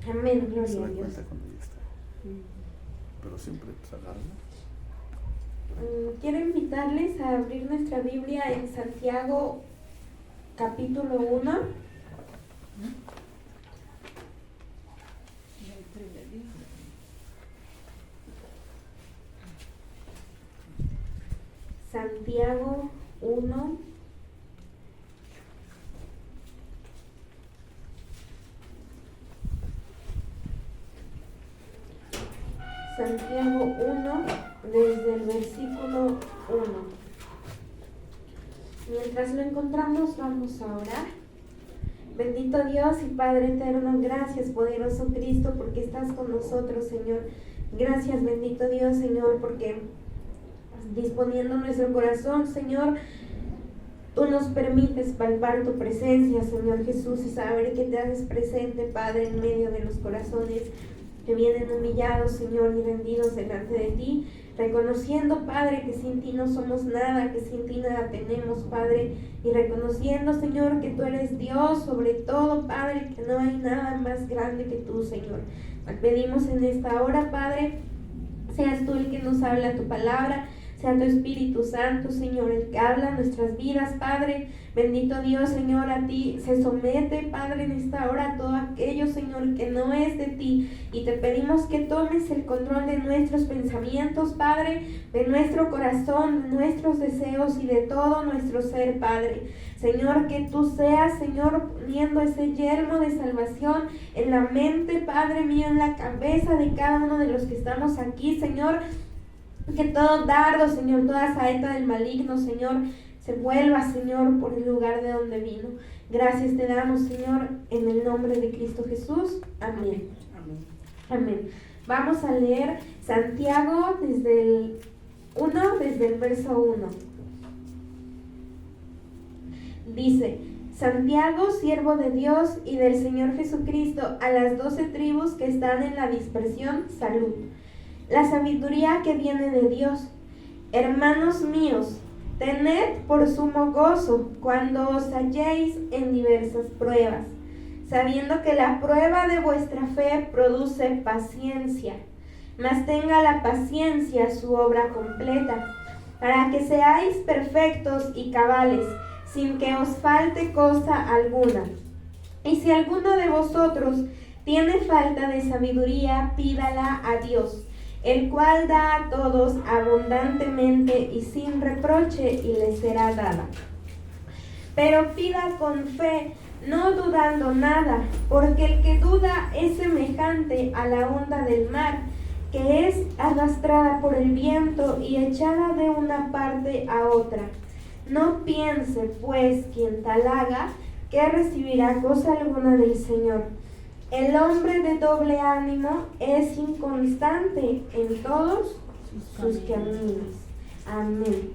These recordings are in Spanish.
Amén, gloria Se a da Dios. cuenta cuando ya está. Pero siempre sacarla. Quiero invitarles a abrir nuestra Biblia en Santiago capítulo 1. Santiago 1. Santiago 1, desde el versículo 1. Mientras lo encontramos, vamos a orar. Bendito Dios y Padre eterno, gracias, poderoso Cristo, porque estás con nosotros, Señor. Gracias, bendito Dios, Señor, porque disponiendo nuestro corazón, Señor, tú nos permites palpar tu presencia, Señor Jesús, y saber que te haces presente, Padre, en medio de los corazones que vienen humillados, Señor, y rendidos delante de ti, reconociendo, Padre, que sin ti no somos nada, que sin ti nada tenemos, Padre, y reconociendo, Señor, que tú eres Dios sobre todo, Padre, que no hay nada más grande que tú, Señor. Pedimos en esta hora, Padre, seas tú el que nos habla tu palabra, sea tu Espíritu Santo, Señor, el que habla nuestras vidas, Padre. Bendito Dios, Señor, a ti se somete, Padre, en esta hora todo aquello, Señor, que no es de ti. Y te pedimos que tomes el control de nuestros pensamientos, Padre, de nuestro corazón, de nuestros deseos y de todo nuestro ser, Padre. Señor, que tú seas, Señor, poniendo ese yelmo de salvación en la mente, Padre mío, en la cabeza de cada uno de los que estamos aquí, Señor. Que todo dardo, Señor, toda saeta del maligno, Señor, se vuelva, Señor, por el lugar de donde vino. Gracias te damos, Señor, en el nombre de Cristo Jesús. Amén. Amén. Amén. Vamos a leer Santiago desde el verso 1. Dice: Santiago, siervo de Dios y del Señor Jesucristo, a las 12 tribus que están en la dispersión, salud. La sabiduría que viene de Dios. Hermanos míos, tened por sumo gozo cuando os halléis en diversas pruebas, sabiendo que la prueba de vuestra fe produce paciencia. Mas tenga la paciencia su obra completa, para que seáis perfectos y cabales, sin que os falte cosa alguna. Y si alguno de vosotros tiene falta de sabiduría, pídala a Dios, el cual da a todos abundantemente y sin reproche, y le será dada. Pero pida con fe, no dudando nada, porque el que duda es semejante a la onda del mar, que es arrastrada por el viento y echada de una parte a otra. No piense, pues, quien tal haga, que recibirá cosa alguna del Señor. El hombre de doble ánimo es inconstante en todos sus caminos. Amén.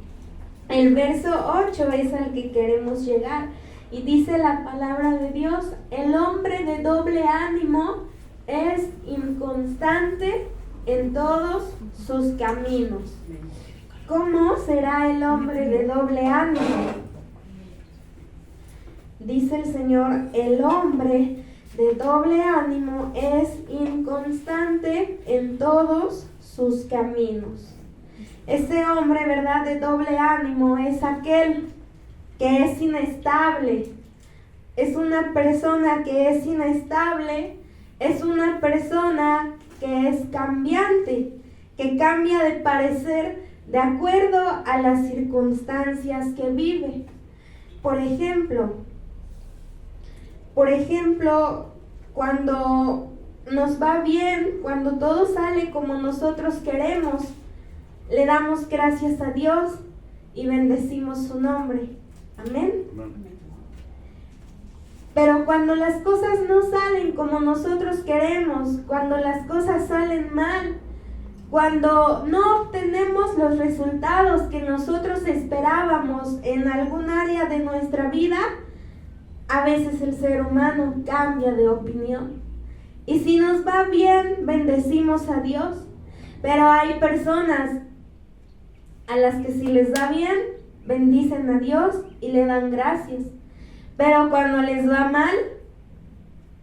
El verso 8 es al que queremos llegar. Y dice la palabra de Dios: el hombre de doble ánimo es inconstante en todos sus caminos. ¿Cómo será el hombre de doble ánimo? Dice el Señor: el hombre de doble ánimo es inconstante en todos sus caminos. Ese hombre, ¿verdad?, de doble ánimo es aquel que es inestable. Es una persona que es inestable, es una persona que es cambiante, que cambia de parecer de acuerdo a las circunstancias que vive. Por ejemplo, cuando nos va bien, cuando todo sale como nosotros queremos, le damos gracias a Dios y bendecimos su nombre. Amén. Pero cuando las cosas no salen como nosotros queremos, cuando las cosas salen mal, cuando no obtenemos los resultados que nosotros esperábamos en algún área de nuestra vida, a veces el ser humano cambia de opinión. Y si nos va bien, bendecimos a Dios. Pero hay personas a las que si les va bien, bendicen a Dios y le dan gracias. Pero cuando les va mal,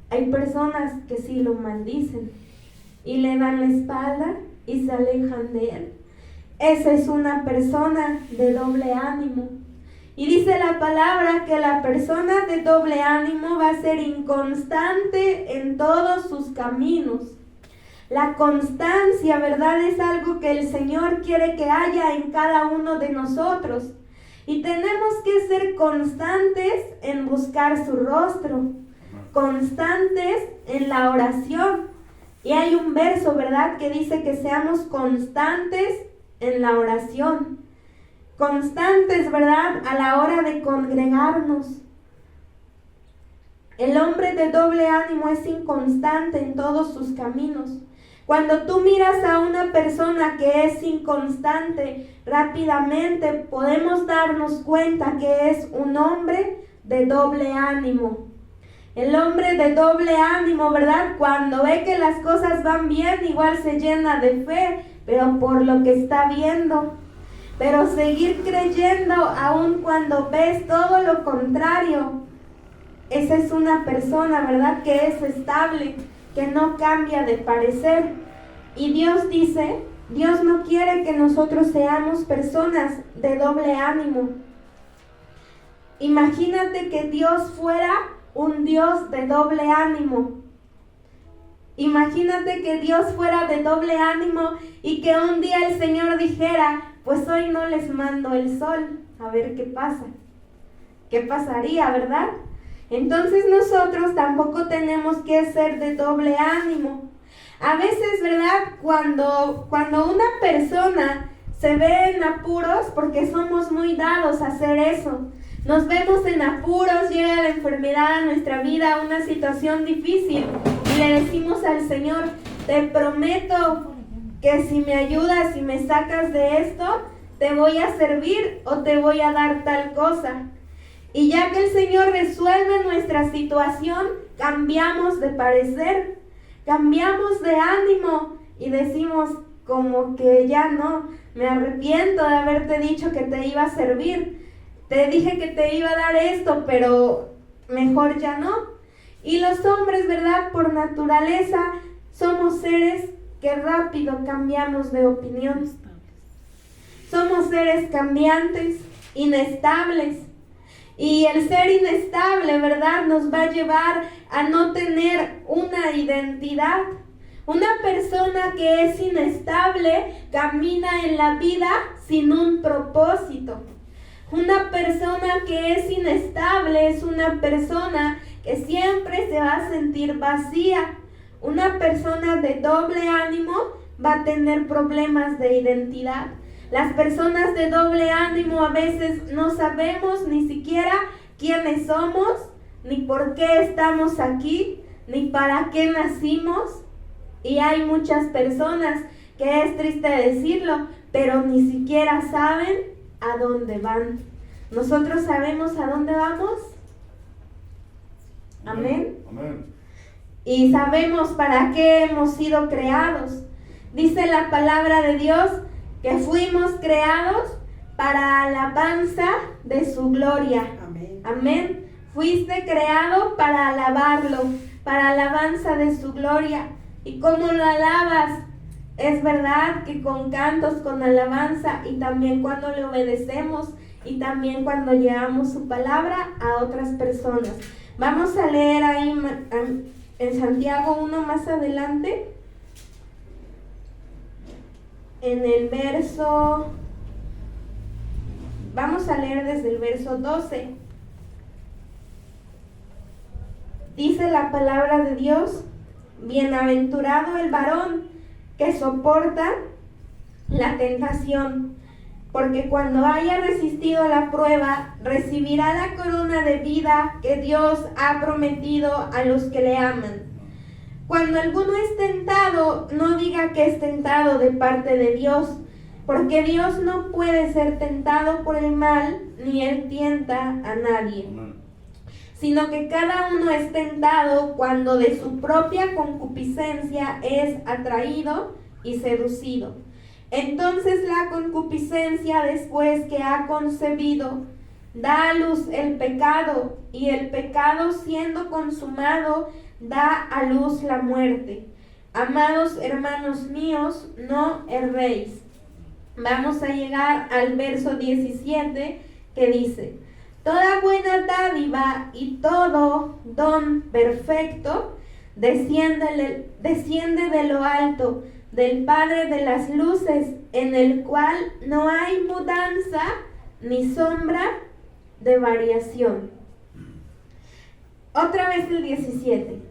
Hay personas que sí lo maldicen y le dan la espalda y se alejan de él. Esa es una persona de doble ánimo. Y dice la palabra que la persona de doble ánimo va a ser inconstante en todos sus caminos. La constancia, ¿verdad? Es algo que el Señor quiere que haya en cada uno de nosotros. Y tenemos que ser constantes en buscar su rostro, constantes en la oración. Y hay un verso, ¿verdad?, que dice que seamos constantes en la oración. Constantes, ¿verdad?, a la hora de congregarnos. El hombre de doble ánimo es inconstante en todos sus caminos. Cuando tú miras a una persona que es inconstante, rápidamente podemos darnos cuenta que es un hombre de doble ánimo. El hombre de doble ánimo, ¿verdad?, cuando ve que las cosas van bien, igual se llena de fe, pero por lo que está viendo. Pero seguir creyendo aun cuando ves todo lo contrario. Esa es una persona, ¿verdad?, que es estable, que no cambia de parecer. Y Dios dice, Dios no quiere que nosotros seamos personas de doble ánimo. Imagínate que Dios fuera un Dios de doble ánimo. Imagínate que Dios fuera de doble ánimo y que un día el Señor dijera, pues hoy no les mando el sol, a ver qué pasa. ¿Qué pasaría, verdad? Entonces nosotros tampoco tenemos que ser de doble ánimo. A veces, ¿verdad?, cuando una persona se ve en apuros, porque somos muy dados a hacer eso, nos vemos en apuros, llega la enfermedad a nuestra vida, una situación difícil, y le decimos al Señor, te prometo que si me ayudas y me sacas de esto, te voy a servir o te voy a dar tal cosa. Y ya que el Señor resuelve nuestra situación, cambiamos de parecer, cambiamos de ánimo y decimos como que ya no, me arrepiento de haberte dicho que te iba a servir. Te dije que te iba a dar esto, pero mejor ya no. Y los hombres, ¿verdad?, por naturaleza, somos seres que rápido cambiamos de opinión. Somos seres cambiantes, inestables. Y el ser inestable, ¿verdad?, nos va a llevar a no tener una identidad. Una persona que es inestable camina en la vida sin un propósito. Una persona que es inestable es una persona que siempre se va a sentir vacía. Una persona de doble ánimo va a tener problemas de identidad. Las personas de doble ánimo a veces no sabemos ni siquiera quiénes somos, ni por qué estamos aquí, ni para qué nacimos. Y hay muchas personas que es triste decirlo, pero ni siquiera saben a dónde van. ¿Nosotros sabemos a dónde vamos? Amén. Amén. Y sabemos para qué hemos sido creados. Dice la palabra de Dios que fuimos creados para alabanza de su gloria. Amén. Amén. Fuiste creado para alabarlo, para alabanza de su gloria. ¿Y cómo lo alabas? Es verdad que con cantos, con alabanza, y también cuando le obedecemos, y también cuando llevamos su palabra a otras personas. Vamos a leer ahí en Santiago 1 más adelante, en el verso, vamos a leer desde el verso 12. Dice la palabra de Dios, bienaventurado el varón que soporta la tentación, porque cuando haya resistido la prueba, recibirá la corona de vida que Dios ha prometido a los que le aman. Cuando alguno es tentado, no diga que es tentado de parte de Dios, porque Dios no puede ser tentado por el mal, ni Él tienta a nadie. Sino que cada uno es tentado cuando de su propia concupiscencia es atraído y seducido. Entonces la concupiscencia, después que ha concebido, da a luz el pecado, y el pecado, siendo consumado, da a luz la muerte. Amados hermanos míos, no erréis. Vamos a llegar al verso 17 que dice: toda buena dádiva y todo don perfecto desciende de lo alto, del Padre de las luces, en el cual no hay mudanza ni sombra de variación. Otra vez el 17.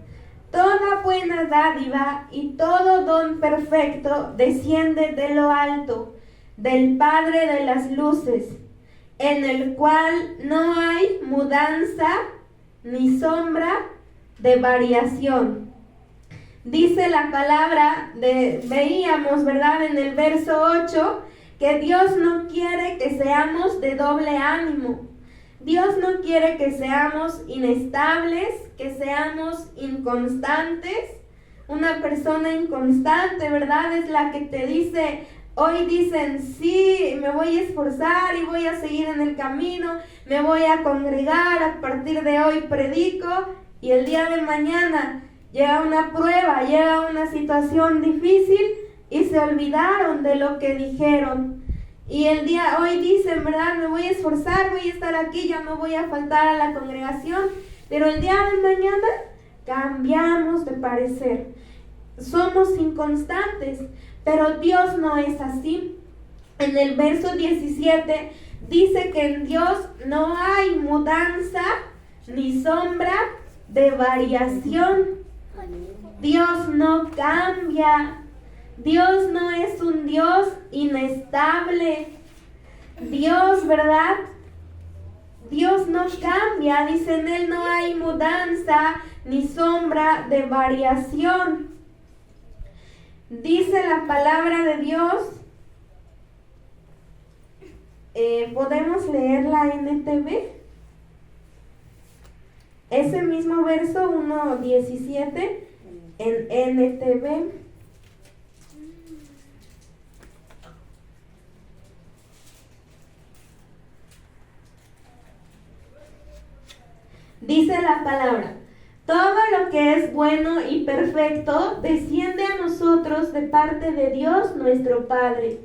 Toda buena dádiva y todo don perfecto desciende de lo alto, del Padre de las luces, en el cual no hay mudanza ni sombra de variación. Dice la palabra, veíamos, ¿verdad?, en el verso 8, que Dios no quiere que seamos de doble ánimo. Dios no quiere que seamos inestables, que seamos inconstantes. Una persona inconstante, ¿verdad?, es la que te dice, hoy dicen, sí, me voy a esforzar y voy a seguir en el camino, me voy a congregar, a partir de hoy predico, y el día de mañana llega una prueba, llega una situación difícil y se olvidaron de lo que dijeron. Y hoy dicen, ¿verdad?, me voy a esforzar, voy a estar aquí, ya no voy a faltar a la congregación, pero el día de mañana cambiamos de parecer. Somos inconstantes, pero Dios no es así. En el verso 17 dice que en Dios no hay mudanza ni sombra de variación. Dios no cambia. Dios no es un Dios inestable. Dios, ¿verdad? Dios no cambia. Dice, en Él no hay mudanza ni sombra de variación. Dice la palabra de Dios. ¿Podemos leer la NTV? Ese mismo verso 1:17 en NTV. Dice la palabra: todo lo que es bueno y perfecto desciende a nosotros de parte de Dios nuestro Padre,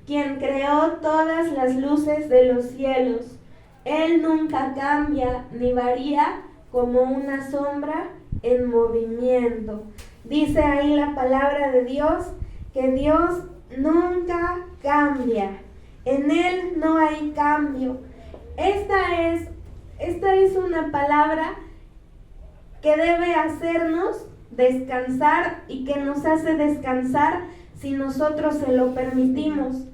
quien creó todas las luces de los cielos. Él nunca cambia ni varía como una sombra en movimiento. Dice ahí la palabra de Dios que Dios nunca cambia. En Él no hay cambio. Esta es una palabra que debe hacernos descansar y que nos hace descansar si nosotros se lo permitimos.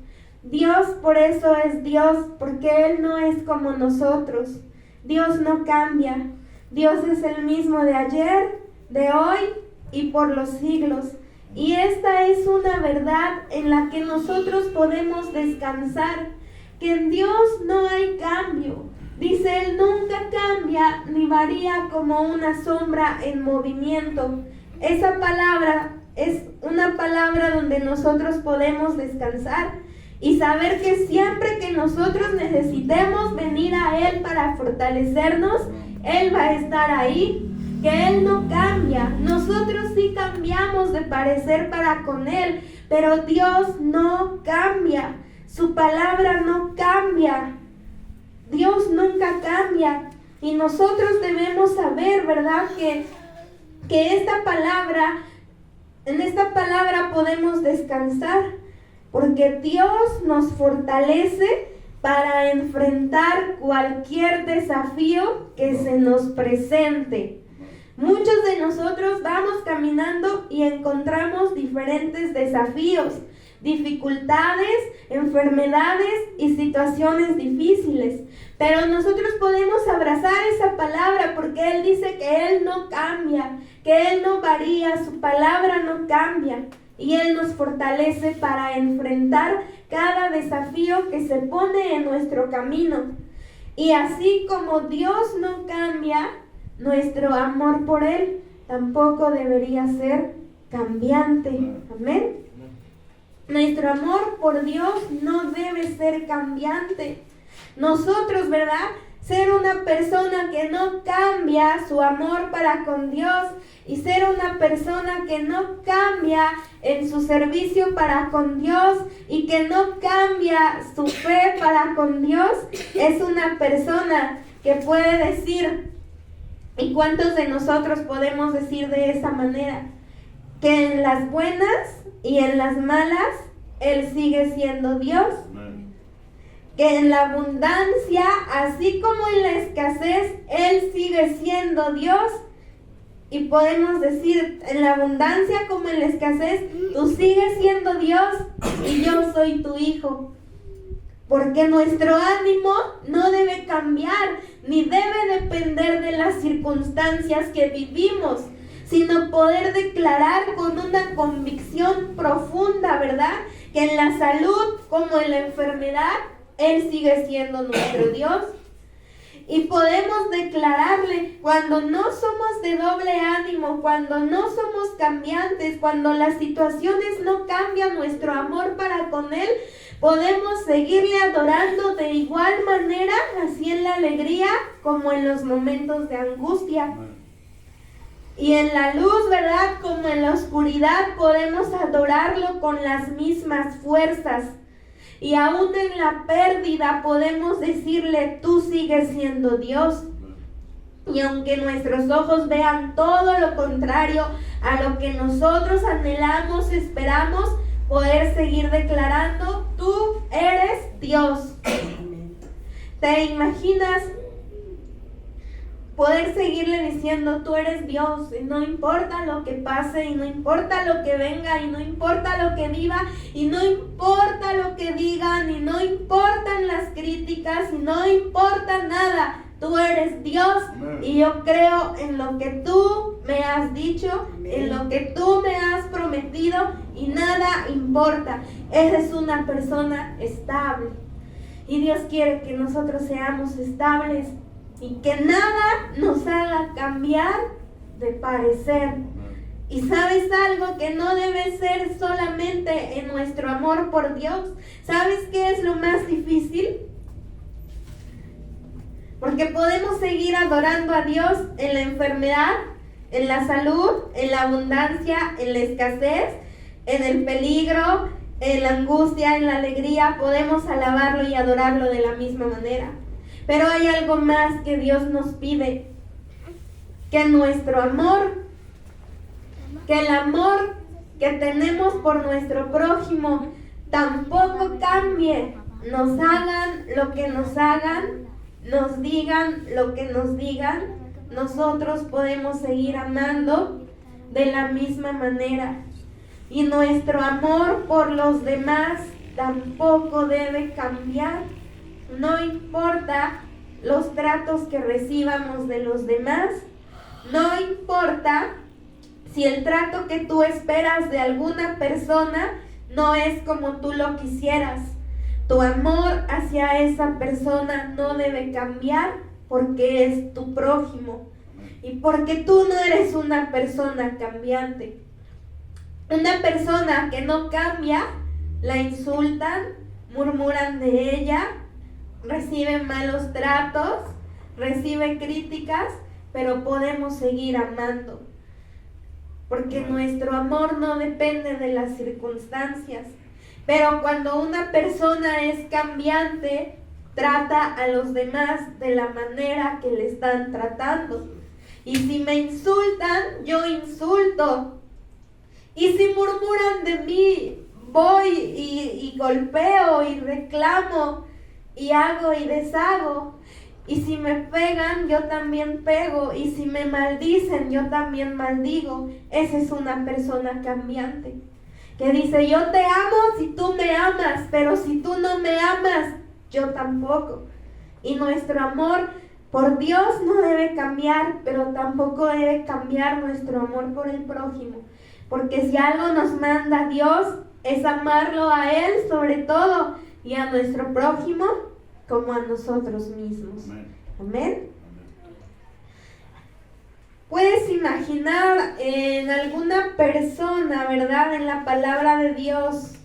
Dios por eso es Dios, porque Él no es como nosotros. Dios no cambia. Dios es el mismo de ayer, de hoy y por los siglos. Y esta es una verdad en la que nosotros podemos descansar, que en Dios no hay cambio. Dice, Él nunca cambia ni varía como una sombra en movimiento. Esa palabra es una palabra donde nosotros podemos descansar y saber que siempre que nosotros necesitemos venir a Él para fortalecernos, Él va a estar ahí, que Él no cambia. Nosotros sí cambiamos de parecer para con Él, pero Dios no cambia. Su palabra no cambia. Dios nunca cambia. Y nosotros debemos saber, ¿verdad?, que esta palabra, en esta palabra podemos descansar, porque Dios nos fortalece para enfrentar cualquier desafío que se nos presente. Muchos de nosotros vamos caminando y encontramos diferentes desafíos, dificultades, enfermedades y situaciones difíciles. Pero nosotros podemos abrazar esa palabra porque Él dice que Él no cambia, que Él no varía, su palabra no cambia. Y Él nos fortalece para enfrentar cada desafío que se pone en nuestro camino. Y así como Dios no cambia, nuestro amor por Él tampoco debería ser cambiante. Amén. Nuestro amor por Dios no debe ser cambiante. Nosotros, ¿verdad?, ser una persona que no cambia su amor para con Dios y ser una persona que no cambia en su servicio para con Dios y que no cambia su fe para con Dios, es una persona que puede decir, ¿y cuántos de nosotros podemos decir de esa manera? Que en las buenas y en las malas, Él sigue siendo Dios. Que en la abundancia, así como en la escasez, Él sigue siendo Dios. Y podemos decir, en la abundancia como en la escasez, tú sigues siendo Dios y yo soy tu hijo. Porque nuestro ánimo no debe cambiar, ni debe depender de las circunstancias que vivimos, sino poder declarar con una convicción profunda, ¿verdad? Que en la salud como en la enfermedad, Él sigue siendo nuestro Dios. Y podemos declararle cuando no somos de doble ánimo, cuando no somos cambiantes, cuando las situaciones no cambian nuestro amor para con Él, podemos seguirle adorando de igual manera, así en la alegría como en los momentos de angustia. Y en la luz, ¿verdad? Como en la oscuridad, podemos adorarlo con las mismas fuerzas. Y aún en la pérdida podemos decirle, tú sigues siendo Dios. Y aunque nuestros ojos vean todo lo contrario a lo que nosotros anhelamos, esperamos, poder seguir declarando, tú eres Dios. ¿Te imaginas poder seguirle diciendo, tú eres Dios, y no importa lo que pase, y no importa lo que venga, y no importa lo que viva, y no importa lo que digan, y no importan las críticas, y no importa nada, tú eres Dios, y yo creo en lo que tú me has dicho, en lo que tú me has prometido, y nada importa. Eres una persona estable, y Dios quiere que nosotros seamos estables, y que nada nos haga cambiar de parecer. Y ¿sabes algo? Que no debe ser solamente en nuestro amor por Dios. ¿Sabes qué es lo más difícil? Porque podemos seguir adorando a Dios en la enfermedad, en la salud, en la abundancia, en la escasez, en el peligro, en la angustia, en la alegría. Podemos alabarlo y adorarlo de la misma manera. Pero hay algo más que Dios nos pide, que nuestro amor, que el amor que tenemos por nuestro prójimo tampoco cambie, nos hagan lo que nos hagan, nos digan lo que nos digan, nosotros podemos seguir amando de la misma manera. Y nuestro amor por los demás tampoco debe cambiar. No importa los tratos que recibamos de los demás, no importa si el trato que tú esperas de alguna persona no es como tú lo quisieras. Tu amor hacia esa persona no debe cambiar porque es tu prójimo y porque tú no eres una persona cambiante. Una persona que no cambia, la insultan, murmuran de ella, recibe malos tratos, recibe críticas, pero podemos seguir amando. Porque nuestro amor no depende de las circunstancias. Pero cuando una persona es cambiante, trata a los demás de la manera que le están tratando. Y si me insultan, yo insulto. Y si murmuran de mí, voy y golpeo y reclamo y hago y deshago. Y si me pegan, yo también pego. Y si me maldicen, yo también maldigo. Esa es una persona cambiante, que dice, yo te amo si tú me amas, pero si tú no me amas, yo tampoco. Y nuestro amor por Dios no debe cambiar, pero tampoco debe cambiar nuestro amor por el prójimo. Porque si algo nos manda Dios, es amarlo a Él sobre todo, y a nuestro prójimo como a nosotros mismos. Amén. Puedes imaginar en alguna persona, ¿verdad? En la palabra de Dios.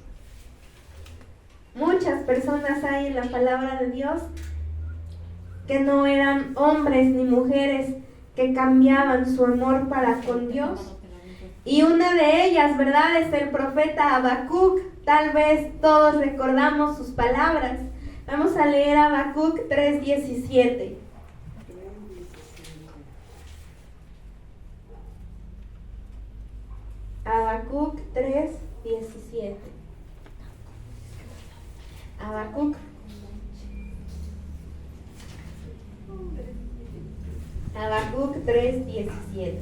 Muchas personas hay en la palabra de Dios que no eran hombres ni mujeres que cambiaban su amor para con Dios. Y una de ellas, ¿verdad?, es el profeta Habacuc. Tal vez todos recordamos sus palabras. Vamos a leer Habacuc 3:17. Habacuc 3:17. Habacuc. Habacuc 3:17.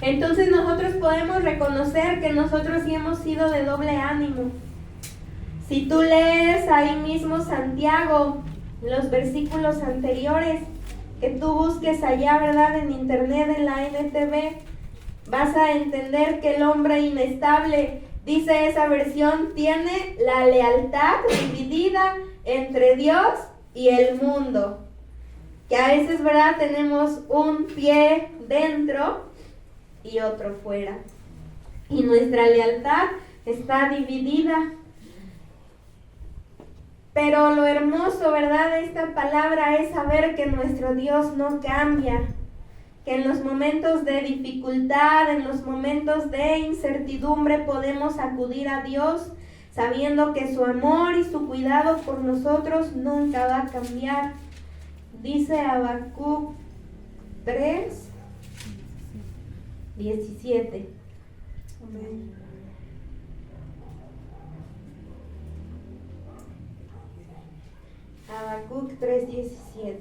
Entonces nosotros podemos reconocer que nosotros sí hemos sido de doble ánimo. Si tú lees ahí mismo Santiago, los versículos anteriores, que tú busques allá, ¿verdad?, en internet, en la NTV, vas a entender que el hombre inestable, dice esa versión, tiene la lealtad dividida entre Dios y el mundo. Que a veces, ¿verdad?, tenemos un pie dentro y otro fuera. Y nuestra lealtad está dividida. Pero lo hermoso, ¿verdad?, de esta palabra es saber que nuestro Dios no cambia. Que en los momentos de dificultad, en los momentos de incertidumbre podemos acudir a Dios sabiendo que su amor y su cuidado por nosotros nunca va a cambiar. Dice Habacuc 3:17. Amén. Habacuc 3:17.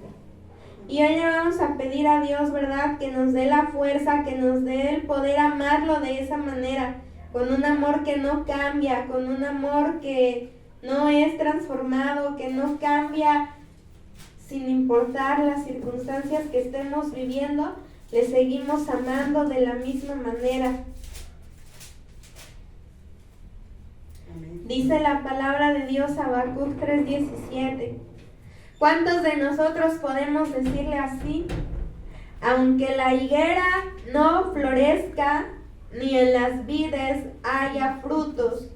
Y hoy le vamos a pedir a Dios, ¿verdad?, que nos dé la fuerza, que nos dé el poder amarlo de esa manera, con un amor que no cambia, con un amor que no es transformado, que no cambia sin importar las circunstancias que estemos viviendo, le seguimos amando de la misma manera. Dice la palabra de Dios, Habacuc 3:17. ¿Cuántos de nosotros podemos decirle así? Aunque la higuera no florezca, ni en las vides haya frutos,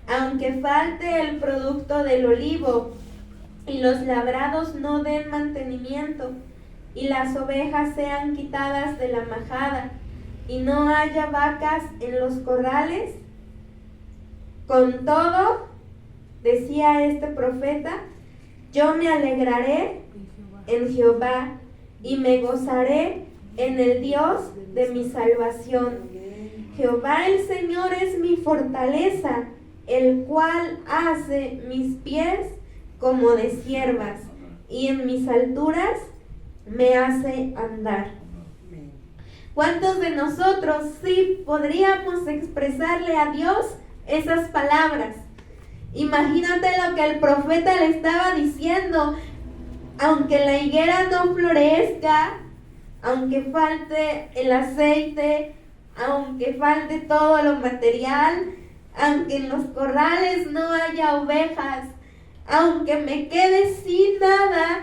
aunque falte el producto del olivo, y los labrados no den mantenimiento, y las ovejas sean quitadas de la majada, y no haya vacas en los corrales, con todo, decía este profeta, yo me alegraré en Jehová y me gozaré en el Dios de mi salvación. Jehová el Señor es mi fortaleza, el cual hace mis pies como de ciervas y en mis alturas me hace andar. ¿Cuántos de nosotros sí podríamos expresarle a Dios esas palabras? Imagínate lo que el profeta le estaba diciendo. Aunque la higuera no florezca, aunque falte el aceite, aunque falte todo lo material, aunque en los corrales no haya ovejas, aunque me quede sin nada,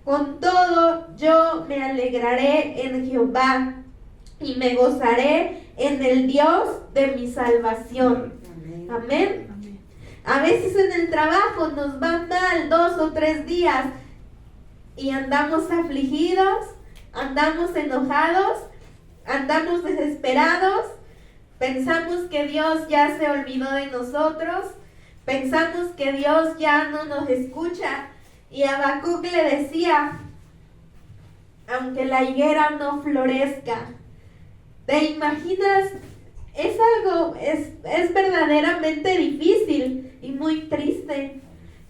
con todo yo me alegraré en Jehová y me gozaré en el Dios de mi salvación. Amén. A veces en el trabajo nos va mal 2 o 3 días y andamos afligidos, andamos enojados, andamos desesperados, pensamos que Dios ya se olvidó de nosotros, pensamos que Dios ya no nos escucha. Y Habacuc le decía, aunque la higuera no florezca, ¿te imaginas? Es verdaderamente difícil y muy triste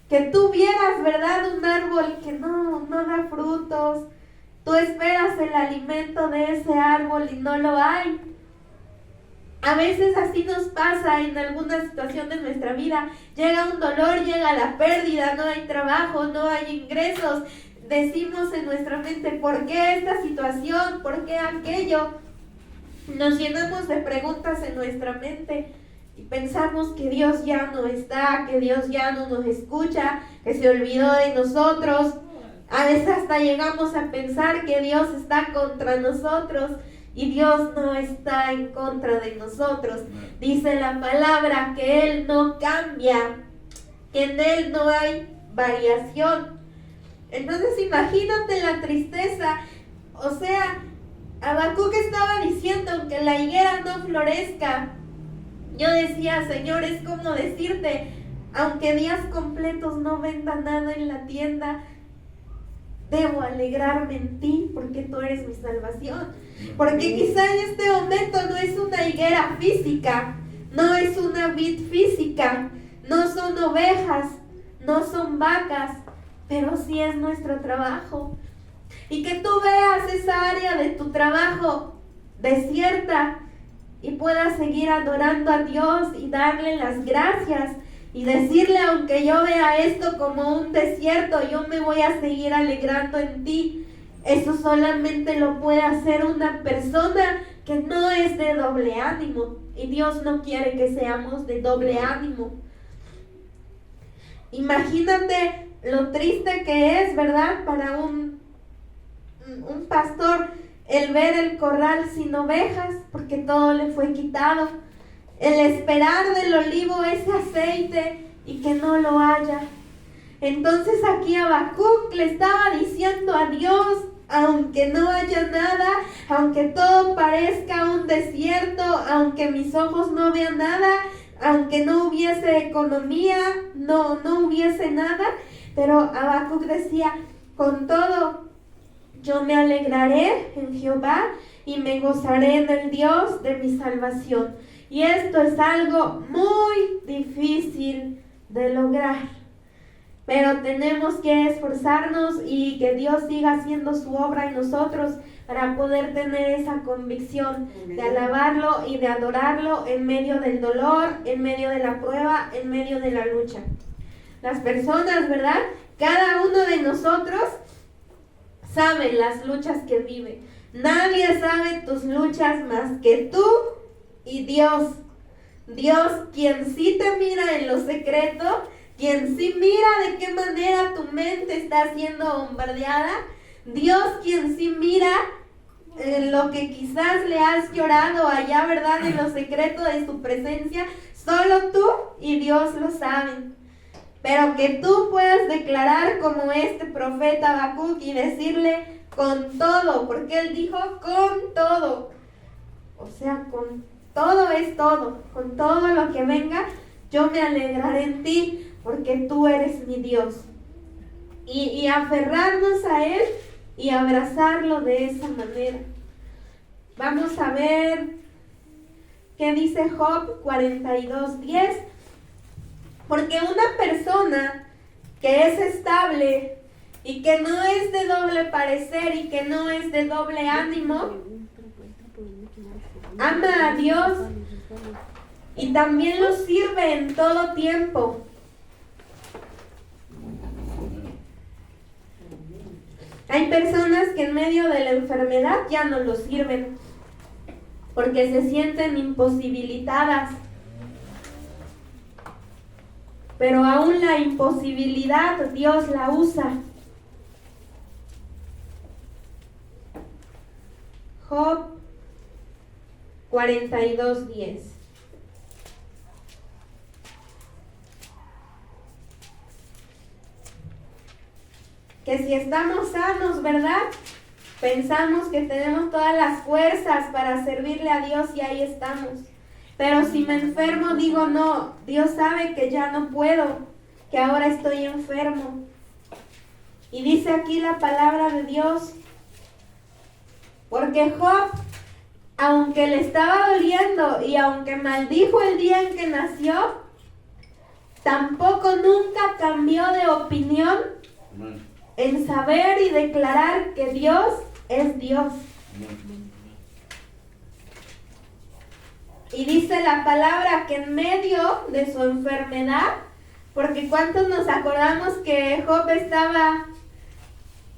que tú vieras, ¿verdad?, un árbol que no da frutos. Tú esperas el alimento de ese árbol y no lo hay. A veces así nos pasa en alguna situación de nuestra vida. Llega un dolor, llega la pérdida, no hay trabajo, no hay ingresos. Decimos en nuestra mente, ¿por qué esta situación? ¿Por qué aquello? Nos llenamos de preguntas en nuestra mente y pensamos que Dios ya no está, que Dios ya no nos escucha, que se olvidó de nosotros. A veces hasta llegamos a pensar que Dios está contra nosotros y Dios no está en contra de nosotros. Dice la palabra que Él no cambia, que en Él no hay variación. Entonces imagínate la tristeza. O sea, Habacuc estaba diciendo, aunque la higuera no florezca, yo decía, Señor, es como decirte, aunque días completos no venda nada en la tienda, debo alegrarme en ti porque tú eres mi salvación. Porque quizá en este momento no es una higuera física, no es una vid física, no son ovejas, no son vacas, pero sí es nuestro trabajo. Y que tú veas esa área de tu trabajo desierta y puedas seguir adorando a Dios y darle las gracias y decirle, aunque yo vea esto como un desierto, yo me voy a seguir alegrando en ti. Eso solamente lo puede hacer una persona que no es de doble ánimo. Y Dios no quiere que seamos de doble ánimo. Imagínate lo triste que es, ¿verdad? Para un pastor el ver el corral sin ovejas, porque todo le fue quitado. El esperar del olivo ese aceite y que no lo haya. Entonces aquí Habacuc le estaba diciendo a Dios, aunque no haya nada, aunque todo parezca un desierto, aunque mis ojos no vean nada, aunque no hubiese economía, no hubiese nada, pero Habacuc decía, con todo, yo me alegraré en Jehová y me gozaré en el Dios de mi salvación. Y esto es algo muy difícil de lograr. Pero tenemos que esforzarnos y que Dios siga haciendo su obra en nosotros para poder tener esa convicción de alabarlo y de adorarlo en medio del dolor, en medio de la prueba, en medio de la lucha. Las personas, ¿verdad? Cada uno de nosotros sabe las luchas que vive. Nadie sabe tus luchas más que tú y Dios. Dios, quien sí te mira en lo secreto, quien sí mira de qué manera tu mente está siendo bombardeada. Dios, quien sí mira lo que quizás le has llorado allá, ¿verdad? En lo secreto de su presencia. Solo tú y Dios lo saben. Pero que tú puedas declarar como este profeta Habacuc y decirle con todo, porque él dijo con todo. O sea, con todo es todo. Con todo lo que venga, yo me alegraré en ti, porque tú eres mi Dios. Y aferrarnos a Él y abrazarlo de esa manera. Vamos a ver qué dice Job 42:10. Porque una persona que es estable y que no es de doble parecer y que no es de doble ánimo, ama a Dios y también lo sirve en todo tiempo. Hay personas que en medio de la enfermedad ya no lo sirven porque se sienten imposibilitadas. Pero aún la imposibilidad Dios la usa. Job 42:10. Que si estamos sanos, ¿verdad? Pensamos que tenemos todas las fuerzas para servirle a Dios y ahí estamos. Pero si me enfermo, digo no, Dios sabe que ya no puedo, que ahora estoy enfermo. Y dice aquí la palabra de Dios, porque Job, aunque le estaba doliendo y aunque maldijo el día en que nació, tampoco nunca cambió de opinión en saber y declarar que Dios es Dios. Y dice la palabra que en medio de su enfermedad, porque ¿cuántos nos acordamos que Job estaba,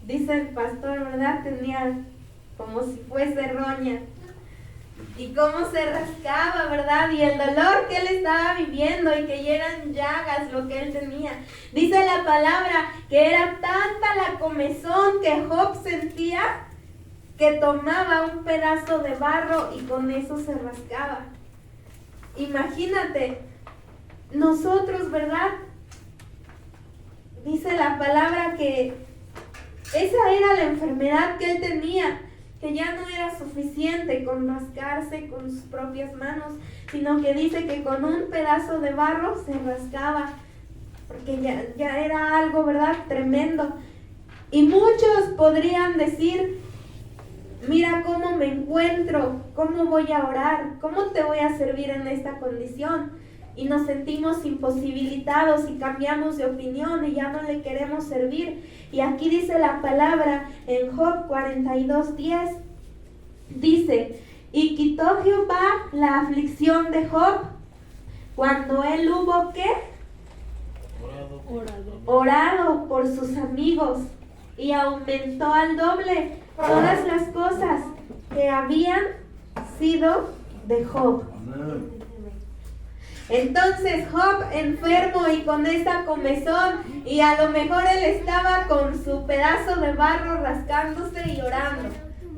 dice el pastor, ¿verdad? Tenía como si fuese roña. Y cómo se rascaba, ¿verdad? Y el dolor que él estaba viviendo y que eran llagas lo que él tenía. Dice la palabra que era tanta la comezón que Job sentía que tomaba un pedazo de barro y con eso se rascaba. Imagínate, nosotros, ¿verdad? dice la palabra que esa era la enfermedad que él tenía, que ya no era suficiente con rascarse con sus propias manos, sino que dice que con un pedazo de barro se rascaba, porque ya era algo, ¿verdad?, tremendo. Y muchos podrían decir: mira cómo me encuentro, cómo voy a orar, cómo te voy a servir en esta condición. Y nos sentimos imposibilitados y cambiamos de opinión y ya no le queremos servir. Y aquí dice la palabra en Job 42:10, dice: y quitó Jehová la aflicción de Job cuando él hubo, ¿qué? Orado por sus amigos, y aumentó al doble todas las cosas que habían sido de Job. Entonces Job, enfermo y con esa comezón, y a lo mejor él estaba con su pedazo de barro rascándose y orando.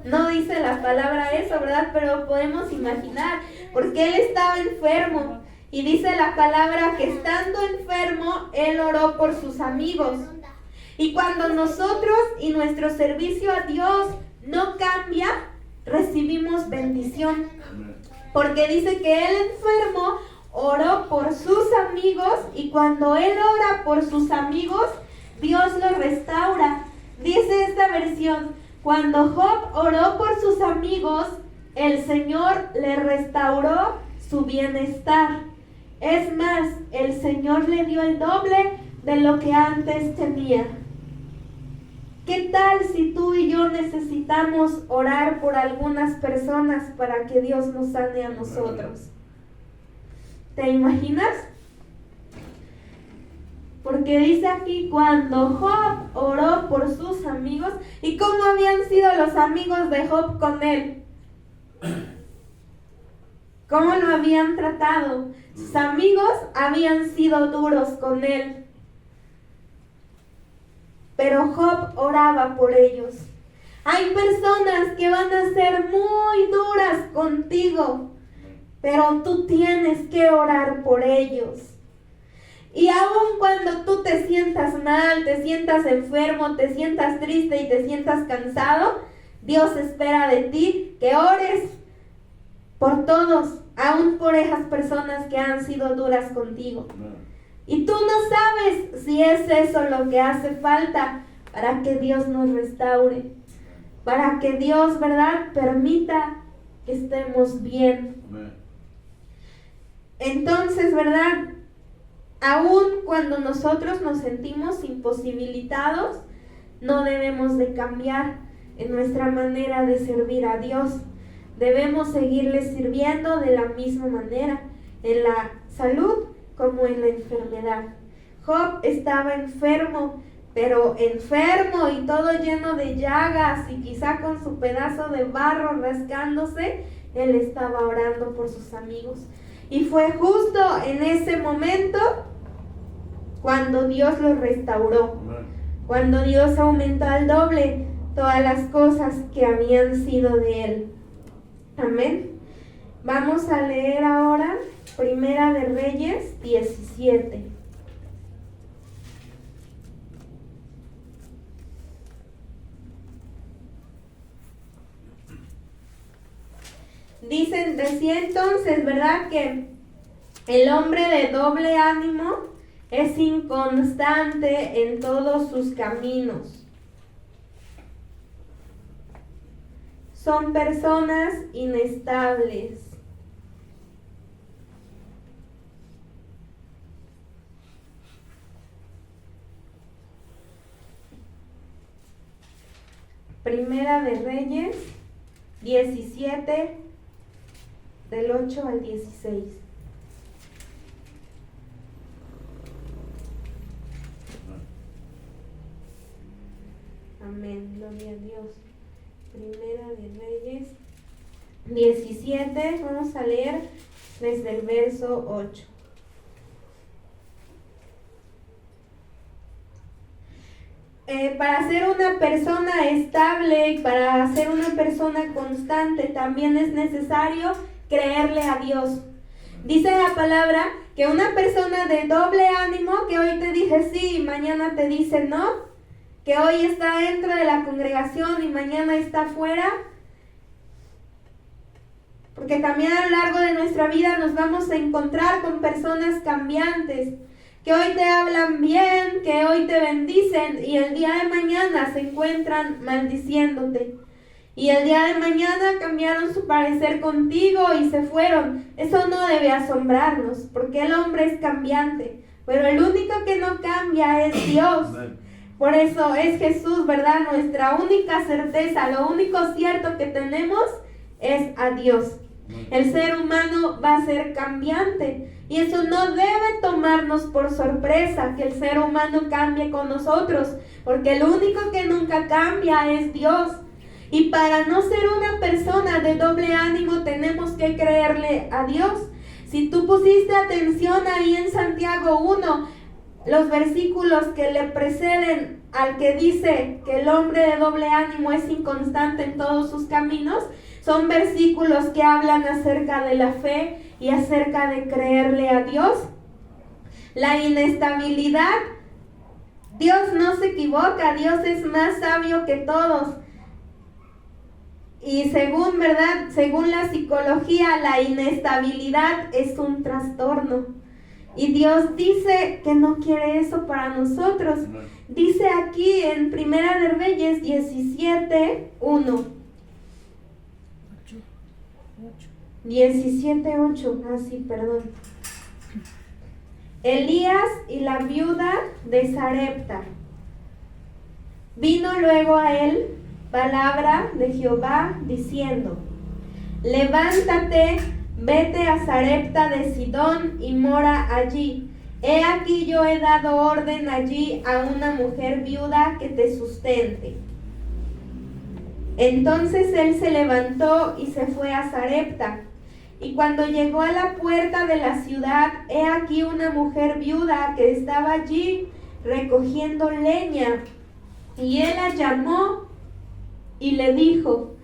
No dice la palabra eso, ¿verdad? Pero podemos imaginar, porque él estaba enfermo. Y dice la palabra que estando enfermo, él oró por sus amigos. Y cuando nosotros y nuestro servicio a Dios no cambia, recibimos bendición. Porque dice que él enfermo oró por sus amigos, y cuando él ora por sus amigos, Dios lo restaura. Dice esta versión: cuando Job oró por sus amigos, el Señor le restauró su bienestar. Es más, el Señor le dio el doble de lo que antes tenía. ¿Qué tal si tú y yo necesitamos orar por algunas personas para que Dios nos sane a nosotros? ¿Te imaginas? Porque dice aquí, cuando Job oró por sus amigos. ¿Y cómo habían sido los amigos de Job con él? ¿Cómo lo habían tratado? Sus amigos habían sido duros con él. Pero Job oraba por ellos. Hay personas que van a ser muy duras contigo, pero tú tienes que orar por ellos. Y aun cuando tú te sientas mal, te sientas enfermo, te sientas triste y te sientas cansado, Dios espera de ti que ores por todos, aun por esas personas que han sido duras contigo. Y tú no sabes si es eso lo que hace falta para que Dios nos restaure, para que Dios, ¿verdad?, permita que estemos bien. Entonces, ¿verdad?, aun cuando nosotros nos sentimos imposibilitados, no debemos de cambiar en nuestra manera de servir a Dios. Debemos seguirle sirviendo de la misma manera, en la salud como en la enfermedad. Job estaba enfermo, pero enfermo y todo lleno de llagas, y quizá con su pedazo de barro rascándose, él estaba orando por sus amigos. Y fue justo en ese momento cuando Dios lo restauró, cuando Dios aumentó al doble todas las cosas que habían sido de él. Amén. Vamos a leer ahora Primera de Reyes 17. Decía entonces, ¿verdad?, que el hombre de doble ánimo es inconstante en todos sus caminos. Son personas inestables. Primera de Reyes 17, del 8 al 16. Amén, gloria a Dios. Primera de Reyes 17, vamos a leer desde el verso 8. Para ser una persona estable y para ser una persona constante también es necesario creerle a Dios. Dice la palabra que una persona de doble ánimo, que hoy te dice sí y mañana te dice no, que hoy está dentro de la congregación y mañana está fuera, porque también a lo largo de nuestra vida nos vamos a encontrar con personas cambiantes, que hoy te hablan bien, que hoy te bendicen y el día de mañana se encuentran maldiciéndote. Y el día de mañana cambiaron su parecer contigo y se fueron. Eso no debe asombrarnos, porque el hombre es cambiante, pero el único que no cambia es Dios. Por eso es Jesús, ¿verdad? Nuestra única certeza, lo único cierto que tenemos es a Dios. El ser humano va a ser cambiante y eso no debe tomarnos por sorpresa, que el ser humano cambie con nosotros, porque el único que nunca cambia es Dios. Y para no ser una persona de doble ánimo tenemos que creerle a Dios. Si tú pusiste atención ahí en Santiago 1, los versículos que le preceden al que dice que el hombre de doble ánimo es inconstante en todos sus caminos, son versículos que hablan acerca de la fe y acerca de creerle a Dios. La inestabilidad, Dios no se equivoca, Dios es más sabio que todos. Y según, ¿verdad? Según la psicología, la inestabilidad es un trastorno. Y Dios dice que no quiere eso para nosotros. Dice aquí en Primera de Reyes 17:1. 17:8. Sí, perdón. Elías y la viuda de Sarepta. Vino luego a él palabra de Jehová diciendo: levántate, vete a Sarepta de Sidón y mora allí. He aquí yo he dado orden allí a una mujer viuda que te sustente. Entonces él se levantó y se fue a Sarepta. Y cuando llegó a la puerta de la ciudad, he aquí una mujer viuda que estaba allí recogiendo leña. Y él la llamó y le dijo: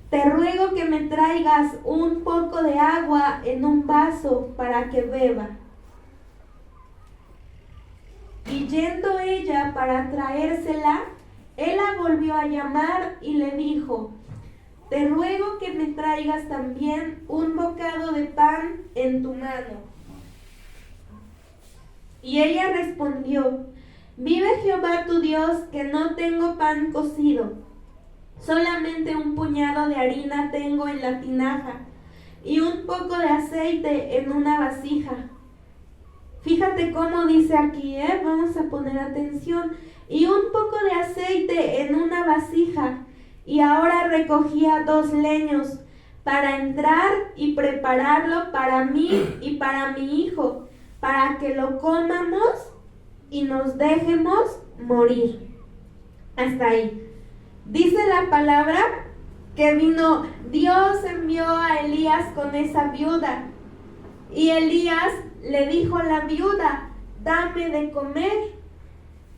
te ruego que me traigas un poco de agua en un vaso para que beba. Y yendo ella para traérsela, él la volvió a llamar y le dijo: te ruego que me traigas también un bocado de pan en tu mano. Y ella respondió: vive Jehová tu Dios, que no tengo pan cocido. Solamente un puñado de harina tengo en la tinaja y un poco de aceite en una vasija. Fíjate cómo dice aquí, vamos a poner atención. Y un poco de aceite en una vasija. Y ahora recogía 2 leños para entrar y prepararlo para mí y para mi hijo, para que lo comamos y nos dejemos morir. Hasta ahí. Dice la palabra que vino, Dios envió a Elías con esa viuda. Y Elías le dijo a la viuda: dame de comer.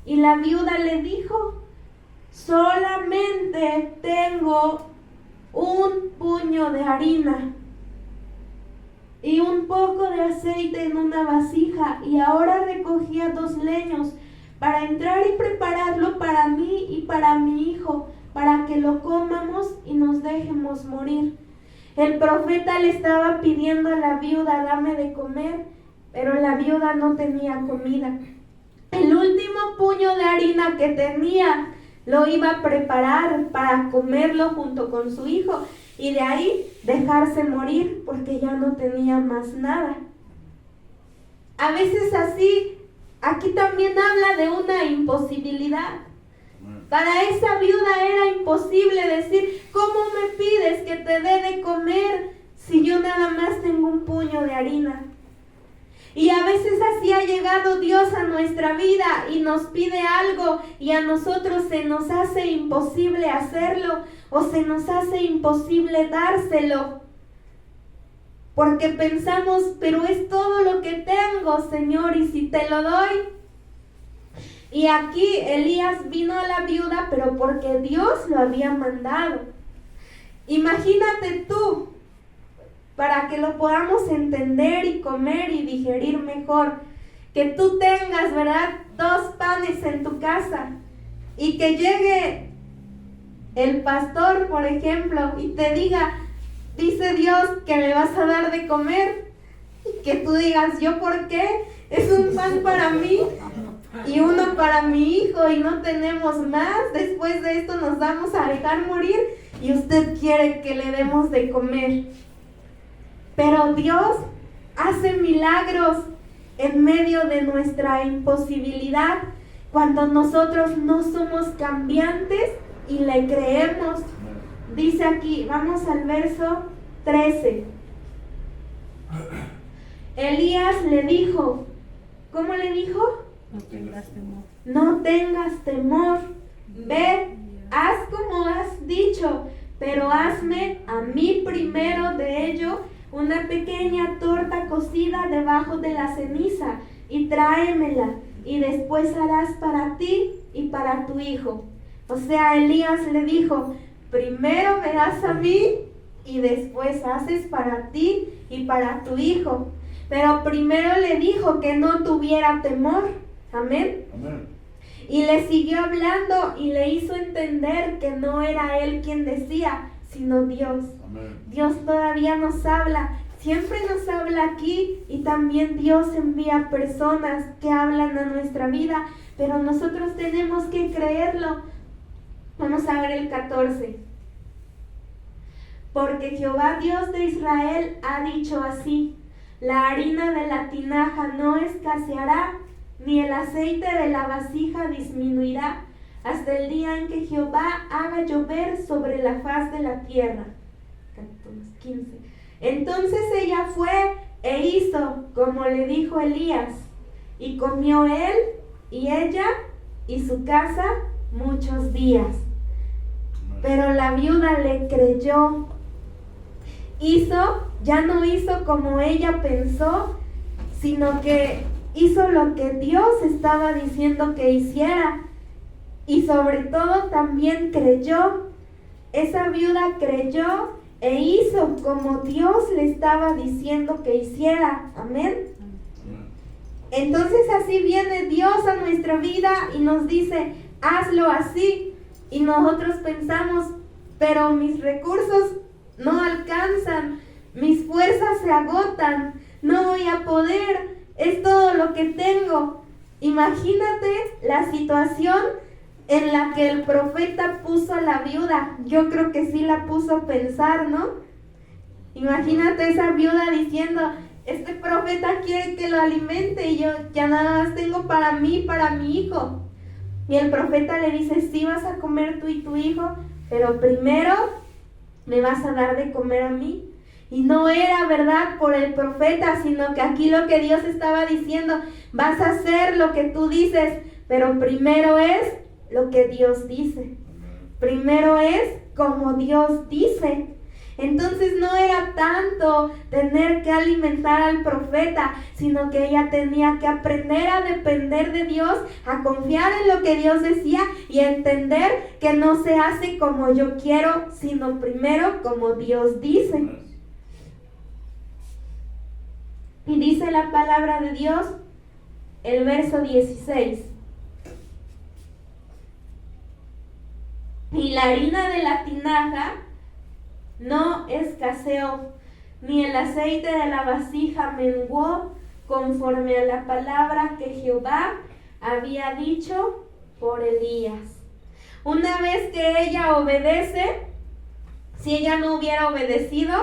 Y la viuda le dijo: solamente tengo un puño de harina y un poco de aceite en una vasija. Y ahora recogía 2 leños para entrar y prepararlo para mí y para mi hijo, para que lo comamos y nos dejemos morir. El profeta le estaba pidiendo a la viuda: dame de comer, pero la viuda no tenía comida. El último puño de harina que tenía lo iba a preparar para comerlo junto con su hijo y de ahí dejarse morir porque ya no tenía más nada. A veces así, aquí también habla de una imposibilidad. Para esa viuda era imposible decir: ¿cómo me pides que te dé de comer si yo nada más tengo un puño de harina? Y a veces así ha llegado Dios a nuestra vida y nos pide algo y a nosotros se nos hace imposible hacerlo o se nos hace imposible dárselo. Porque pensamos: pero es todo lo que tengo, Señor, y si te lo doy. Y aquí Elías vino a la viuda, pero porque Dios lo había mandado. Imagínate tú, para que lo podamos entender y comer y digerir mejor. Que tú tengas, ¿verdad?, 2 panes en tu casa y que llegue el pastor, por ejemplo, y te diga, dice Dios que me vas a dar de comer, y que tú digas, ¿yo por qué? Es un pan para mí y uno para mi hijo y no tenemos más. Después de esto nos vamos a dejar morir y usted quiere que le demos de comer. Pero Dios hace milagros en medio de nuestra imposibilidad cuando nosotros no somos cambiantes y le creemos. Dice aquí, vamos al verso 13. Elías le dijo, ¿cómo le dijo? No tengas temor. No tengas temor, ve, haz como has dicho, pero hazme a mí primero de ello una pequeña torta cocida debajo de la ceniza y tráemela, y después harás para ti y para tu hijo. O sea, Elías le dijo, primero me das a mí y después haces para ti y para tu hijo. Pero primero le dijo que no tuviera temor. Amén. Amén. Y le siguió hablando y le hizo entender que no era él quien decía, sino Dios. Amén. Dios todavía nos habla, siempre nos habla aquí, y también Dios envía personas que hablan a nuestra vida, pero nosotros tenemos que creerlo. Vamos a ver el 14. Porque Jehová Dios de Israel ha dicho así, la harina de la tinaja no escaseará, ni el aceite de la vasija disminuirá, hasta el día en que Jehová haga llover sobre la faz de la tierra. 15. Entonces ella fue e hizo como le dijo Elías, y comió él y ella y su casa muchos días. Pero la viuda le creyó. Ya no hizo como ella pensó, sino que hizo lo que Dios estaba diciendo que hiciera. Y sobre todo también creyó. Esa viuda creyó e hizo como Dios le estaba diciendo que hiciera. Amén. Entonces así viene Dios a nuestra vida y nos dice, hazlo así. Y nosotros pensamos, pero mis recursos no alcanzan, mis fuerzas se agotan, no voy a poder, es todo lo que tengo. Imagínate la situación en la que el profeta puso a la viuda. Yo creo que sí la puso a pensar, ¿no? Imagínate esa viuda diciendo, este profeta quiere que lo alimente y yo ya nada más tengo para mí, para mi hijo. Y el profeta le dice, sí vas a comer tú y tu hijo, pero primero me vas a dar de comer a mí. Y no era verdad por el profeta, sino que aquí lo que Dios estaba diciendo, vas a hacer lo que tú dices, pero primero es lo que Dios dice. Primero es como Dios dice. Entonces no era tanto tener que alimentar al profeta, sino que ella tenía que aprender a depender de Dios, a confiar en lo que Dios decía y entender que no se hace como yo quiero, sino primero como Dios dice. Y dice la palabra de Dios, el verso 16. Y la harina de la tinaja no escaseó, ni el aceite de la vasija menguó, conforme a la palabra que Jehová había dicho por Elías. Una vez que ella obedece, si ella no hubiera obedecido,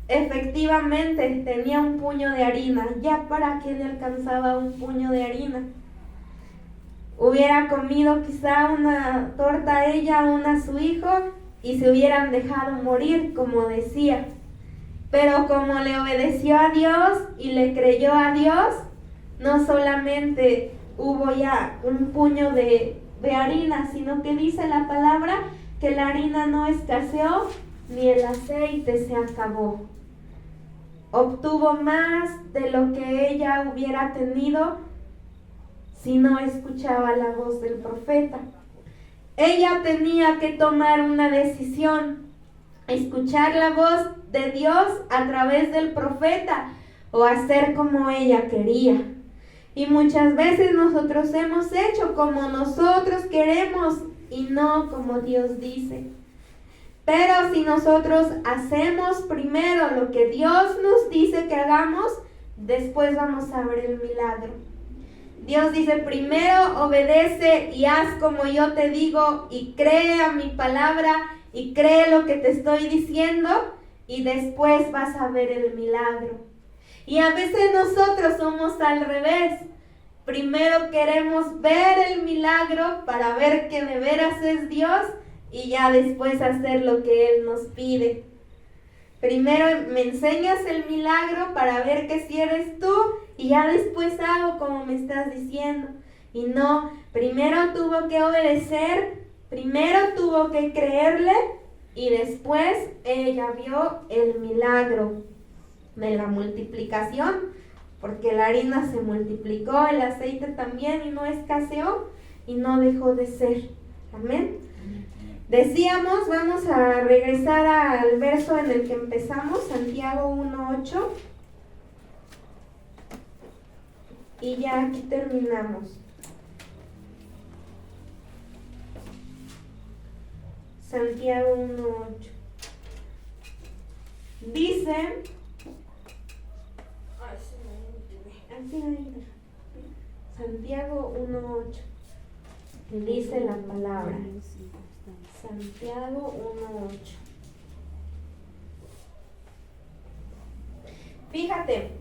efectivamente tenía un puño de harina. ¿Ya para qué le alcanzaba un puño de harina? Hubiera comido quizá una torta a ella, una a su hijo, y se hubieran dejado morir, como decía. Pero como le obedeció a Dios y le creyó a Dios, no solamente hubo ya un puño de harina, sino que dice la palabra que la harina no escaseó, ni el aceite se acabó. Obtuvo más de lo que ella hubiera tenido si no escuchaba la voz del profeta. Ella tenía que tomar una decisión. escuchar la voz de Dios a través del profeta o hacer como ella quería. Y muchas veces nosotros hemos hecho como nosotros queremos y no como Dios dice. Pero si nosotros hacemos primero lo que Dios nos dice que hagamos, después vamos a ver el milagro. Dios dice, primero obedece y haz como yo te digo y cree a mi palabra y cree lo que te estoy diciendo y después vas a ver el milagro. Y a veces nosotros somos al revés. Primero queremos ver el milagro para ver que de veras es Dios y ya después hacer lo que Él nos pide. Primero me enseñas el milagro para ver que si eres tú y ya después hago como me estás diciendo. Y no, primero tuvo que obedecer, primero tuvo que creerle y después ella vio el milagro de la multiplicación, porque la harina se multiplicó, el aceite también y no escaseó y no dejó de ser. Amén. Decíamos, vamos a regresar al verso en el que empezamos, Santiago 1:8. Y ya aquí terminamos. Santiago 1:8. Dice, Santiago 1:8. Dice la palabra. Santiago 1:8. Fíjate,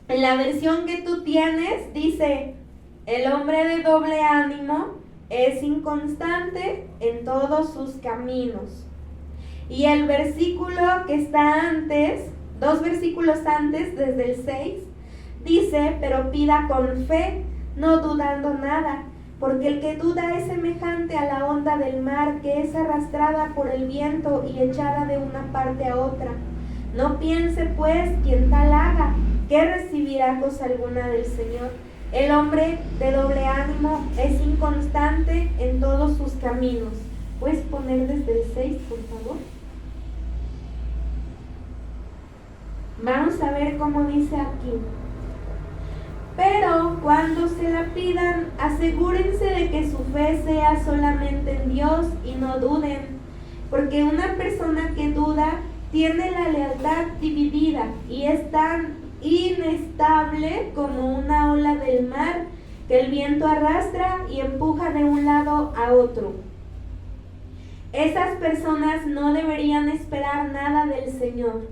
en la versión que tú tienes dice, el hombre de doble ánimo es inconstante en todos sus caminos. Y el versículo que está antes, 2 versículos antes, desde el 6, dice, pero pida con fe, no dudando nada, porque el que duda es semejante a la onda del mar que es arrastrada por el viento y echada de una parte a otra. No piense pues quien tal haga, que recibirá cosa alguna del Señor. El hombre de doble ánimo es inconstante en todos sus caminos. ¿Puedes poner desde el 6, por favor? Vamos a ver cómo dice aquí. Pero cuando se la pidan, asegúrense de que su fe sea solamente en Dios y no duden, porque una persona que duda tiene la lealtad dividida y es tan inestable como una ola del mar que el viento arrastra y empuja de un lado a otro. Esas personas no deberían esperar nada del Señor.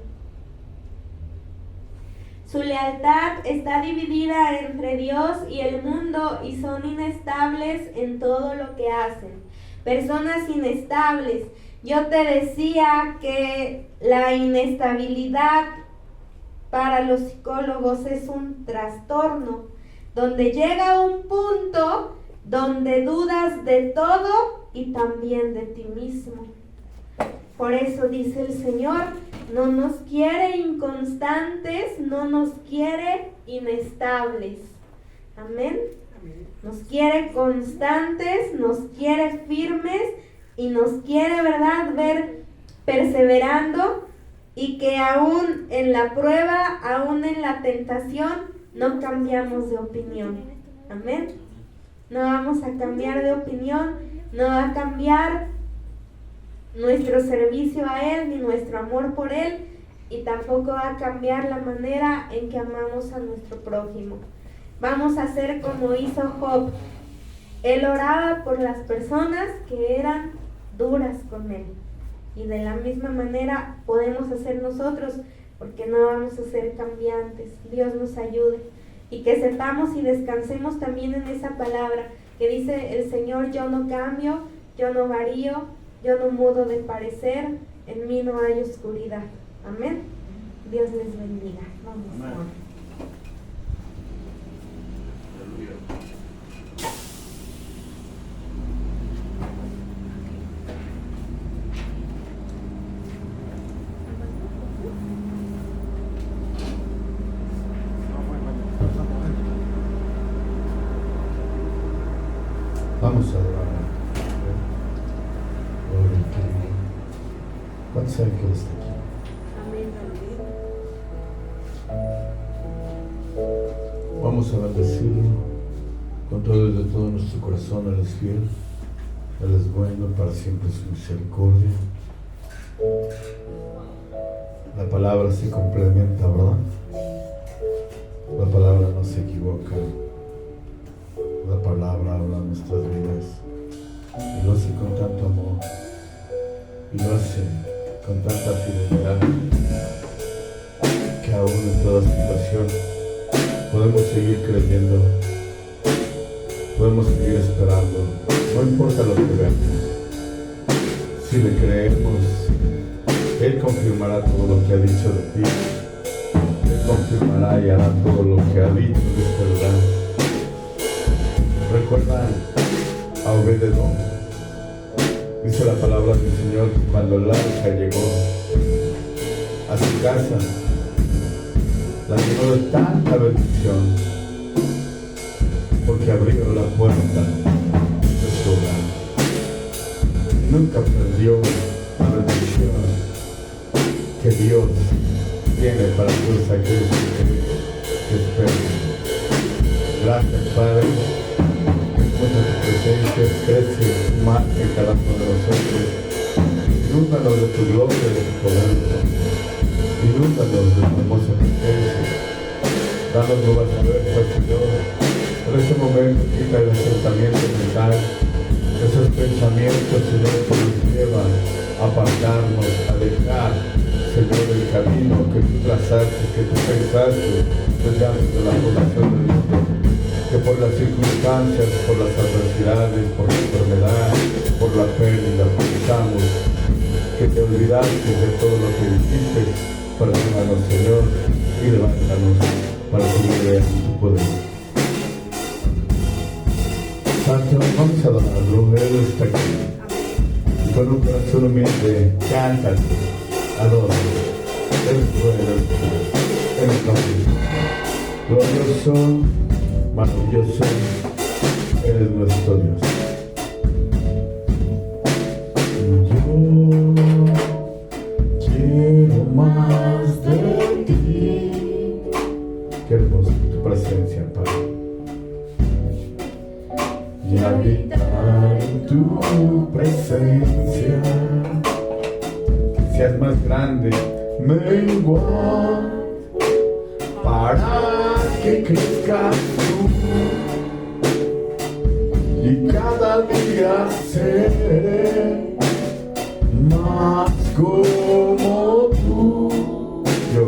Su lealtad está dividida entre Dios y el mundo y son inestables en todo lo que hacen. Personas inestables. Yo te decía que la inestabilidad para los psicólogos es un trastorno, donde llega un punto donde dudas de todo y también de ti mismo. Por eso dice el Señor, no nos quiere inconstantes, no nos quiere inestables. Amén. Nos quiere constantes, nos quiere firmes y nos quiere, ¿verdad?, ver perseverando y que aún en la prueba, aún en la tentación, no cambiamos de opinión. Amén. No vamos a cambiar de opinión, no va a cambiar nuestro servicio a Él ni nuestro amor por Él y tampoco va a cambiar la manera en que amamos a nuestro prójimo. Vamos a hacer como hizo Job. Él oraba por las personas que eran duras con Él y de la misma manera podemos hacer nosotros, porque no vamos a ser cambiantes. Dios nos ayude y que sepamos y descansemos también en esa palabra que dice el Señor: yo no cambio, yo no varío, yo no mudo de parecer, en mí no hay oscuridad. Amén. Dios les bendiga. Vamos. Amén. Vamos a adorar. Gloria a ti. ¿Cuántos saben que Él está aquí? Vamos a bendecirlo con todo desde todo nuestro corazón. Él es fiel, Él es bueno, para siempre su misericordia. La palabra se complementa, ¿verdad? La palabra no se equivoca. La palabra habla en nuestras vidas y lo hace con tanto amor y lo hace con tanta fidelidad que aún en toda situación podemos seguir creyendo, podemos seguir esperando, no importa lo que veamos. Si le creemos, Él confirmará todo lo que ha dicho de ti. Él confirmará y hará todo lo que ha dicho de este lugar. Recuerda a Obed-Edom. Dice la palabra del Señor que cuando el arca llegó a su casa, la llenó de tanta bendición porque abrió la puerta de su hogar. Nunca perdió la bendición que Dios tiene para todos aquellos que esperan. Gracias, Padre. Muestra tu presencia, crece más en cada uno de nosotros. Inúndanos de tu gloria, de tu poder. Inúndanos de tu hermosa presencia. Danos nuevas fuerzas, Señor. En este momento quita el asentamiento mental, esos pensamientos, Señor, que nos llevan a apartarnos, a dejar, Señor, el camino que tú trazaste, que tú pensaste desde antes de la fundación del mundo. Que por las circunstancias, por las adversidades, por la enfermedad, por la pérdida, pensamos que te olvidaste de todo lo que dijiste. Perdónanos, Señor, y levántanos para tu gloria y tu poder. Santo, vamos a adorarlo, Él está aquí. Y con un corazón humilde, cántale, adóralo. Él es bueno, Él es noble, glorioso, maravilloso, eres nuestro Dios. Yo quiero más de ti. Qué hermosa tu presencia, Padre. Y habitar en tu presencia. Que seas más grande, mengua, para que crezcas tú y cada día seré más como tú. Yo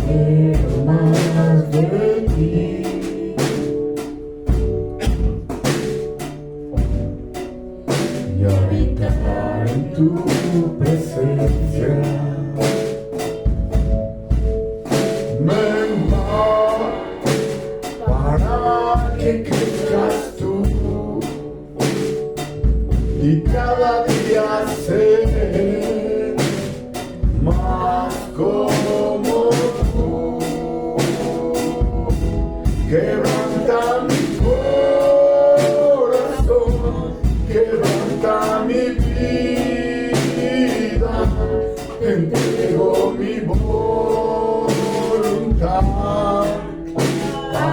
quiero más de ti. Y habitar en tu presencia. Para que crezcas tú y cada día ser más como tú. Quebranta mi corazón, quebranta mi vida, entrego mi voluntad a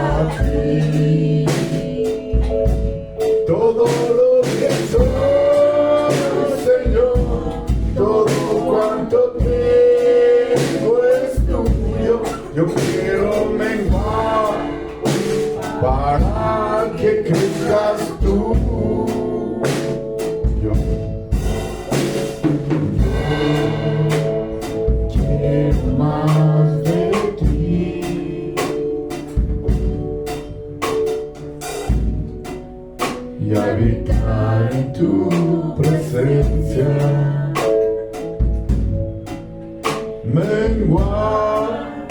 ti. Todo lo que soy, Señor, todo cuanto tengo es tuyo. Yo quiero menguar para que crezcas tú. Yo quiero más de ti. Y habitar en tu presencia, menguar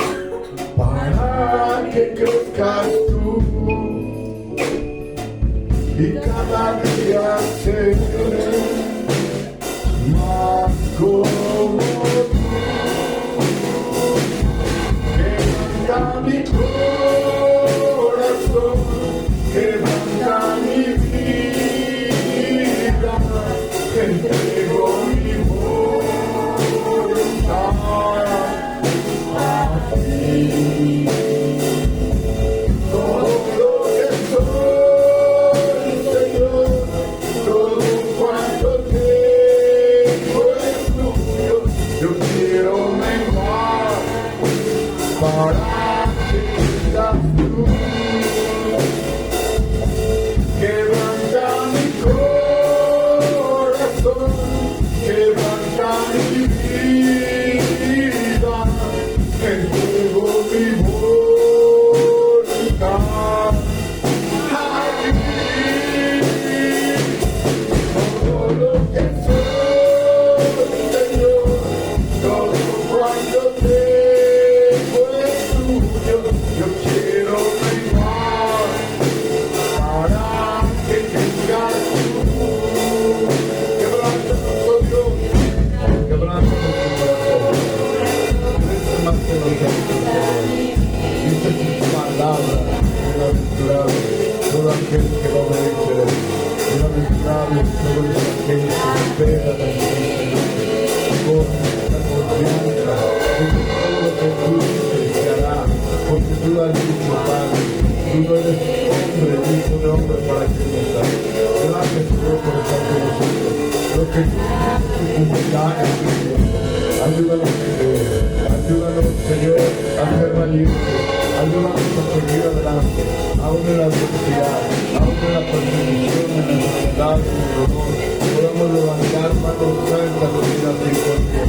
para que crezcas tú y cada día ser más como tú. Quebranta mi corazón, quebranta mi vida, labios todos aquellos que esperan en ti, Señor, con esta confianza de que todo lo que tú dices se hará, porque tú lo has dicho, Padre. Tú no eres hombre, hijo de hombre, para que no estás. Gracias, Señor, por estar con nosotros. Lo que tú dices, tú cumplirás en tu tiempo. Ayúdanos a creer. Ayúdanos, Señor, a ser valientes. Ayúdanos a seguir adelante, aún en la adversidad, aún en la persecución, en la enfermedad, en el dolor. Podemos levantar manos santas de vida misericordia.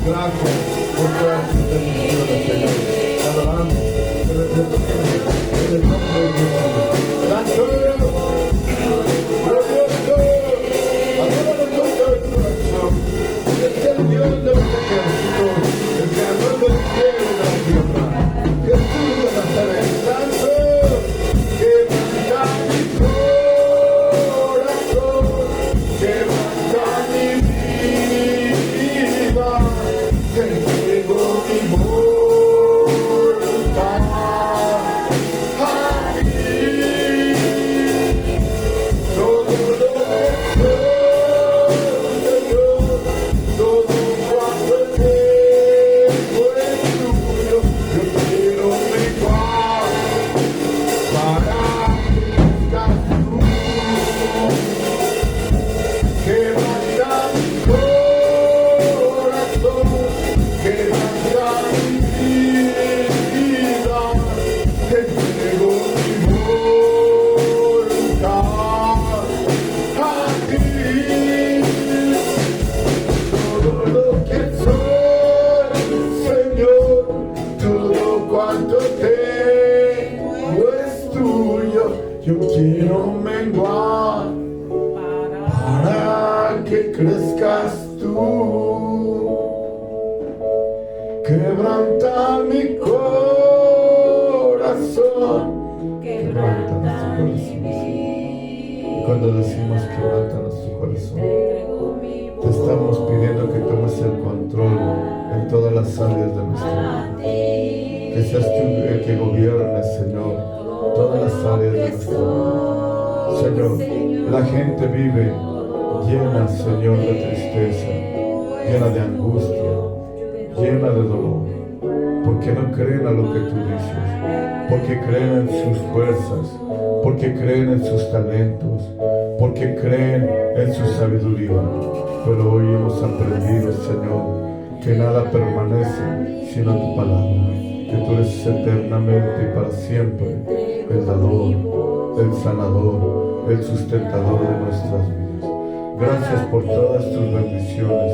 Gracias por todas tus bendiciones, Señor. Te adoramos, te bendecimos, en el nombre de Jesús. ¡Santo! ¡Glorioso! Adóralo con todo el corazón. Es el Dios de los ejércitos, el creador del cielo y de la tierra. Jesús de Nazaret, Santo, quebranta mi corazón, quebranta mi vida, te entrego mi voluntad a ti. Todo lo que soy, Señor, todo cuanto tengo es tuyo. Yo quiero menguar para que tú. Quebranta mi corazón, quebranta mi vida, te entrego mi voluntad a ti. Todo lo que soy, Señor, todo cuanto tengo es tuyo. Yo quiero menguar para que crezcas tú. Quebranta mi corazón, quebranta nuestro corazón. Y cuando decimos quebranta nuestro corazón, te estamos pidiendo que tomes el control en todas las áreas de nuestra vida. Que seas tú el que gobierne, Señor, todas las áreas de nuestra vida. Señor, la gente vive llena, Señor, de tristeza, llena de angustia, llena de dolor, porque no creen a lo que tú dices, porque creen en sus fuerzas, porque creen en sus talentos, porque creen en su sabiduría. Pero hoy hemos aprendido, Señor, que nada permanece sino tu palabra, que tú eres eternamente y para siempre el dador, el sanador, el sustentador de nuestras vidas. Gracias por todas tus bendiciones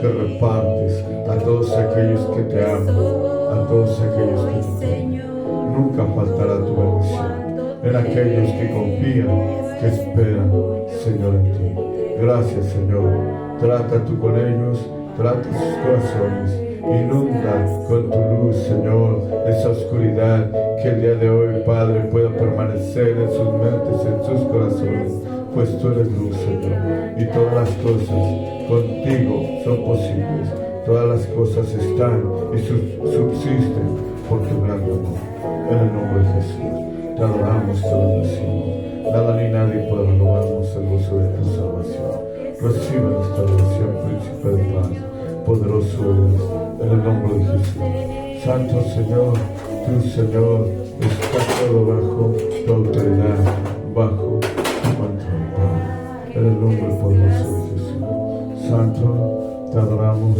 que repartes a todos aquellos que te aman, a todos aquellos que te temen. Nunca faltará tu bendición en aquellos que confían, que esperan, Señor, en ti. Gracias, Señor. Trata tú con ellos, trata sus corazones, inunda con tu luz, Señor, esa oscuridad que el día de hoy, Padre, pueda permanecer en sus mentes, en sus corazones, pues tú eres luz, Señor, y todas las cosas contigo son posibles, todas las cosas están y subsisten por tu gran amor. En el nombre de Jesús, te adoramos, te bendecimos. Nada ni nadie podrá robarnos el gozo de tu salvación. Recibe nuestra oración, Príncipe de paz, poderoso eres, en el nombre de Jesús. Santo Señor, tu Señor, está todo bajo tu autoridad, bajo tu control, Padre, en el nombre poderoso de Jesús. Santo, te adoramos,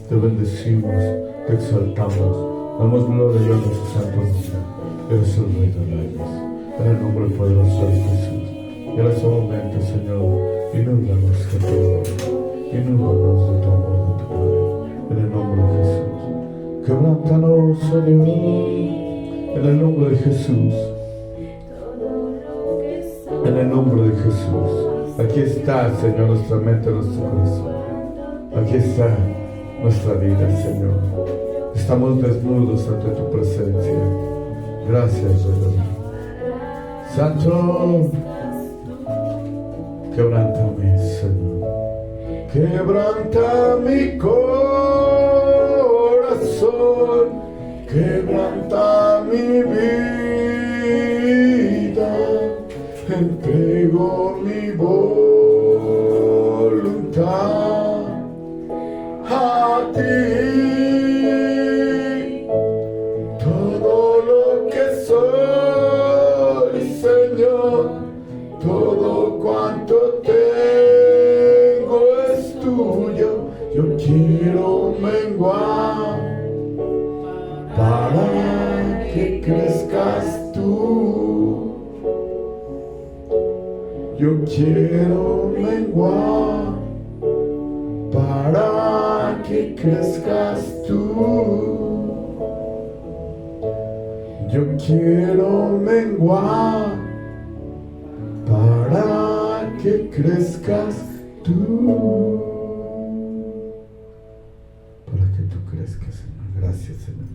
te bendecimos, te exaltamos, damos gloria a tu santo nombre. Eres el Rey de Reyes, en el nombre poderoso de Jesús. Y en ese momento, Señor, inúndanos de tu amor, inúndanos de tu amor, de tu poder, en el nombre de Jesús. Quebrántanos, Señor, en el nombre de Jesús. En el nombre de Jesús. Aquí está, Señor, nuestra mente, nuestro corazón. Aquí está nuestra vida, Señor. Estamos desnudos ante tu presencia. Gracias, Señor. Santo, quebrántame, Señor. Quebranta mi corazón, quebranta mi vida. vida, entrego mi voluntad a ti. cantar a ti todo lo que soy, Señor, todo cuanto tengo es tuyo. Yo quiero menguar para que crezcas tú. Yo quiero menguar para que crezcas tú. Yo quiero menguar para que crezcas tú. Para que tú crezcas, Señor. Gracias, Señor.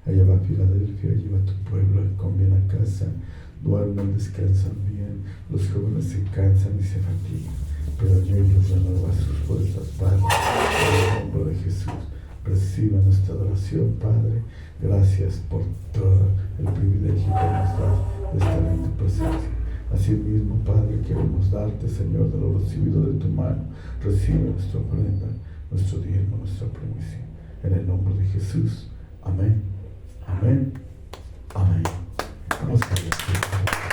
Allá va Filadelfia, lleva a tu pueblo, con bien a casa. Duermen, descansan bien. Los jóvenes se cansan y se fatigan, pero ellos renuevan sus fuerzas, Padre. En el nombre de Jesús, reciba nuestra adoración, Padre. Gracias por todo el privilegio que nos das de estar en tu presencia. Asimismo, Padre, queremos darte, Señor, de lo recibido de tu mano. Recibe nuestra ofrenda, nuestro diezmo, nuestra promesa. En el nombre de Jesús. Amén. Amén. Amén. Vamos a ver.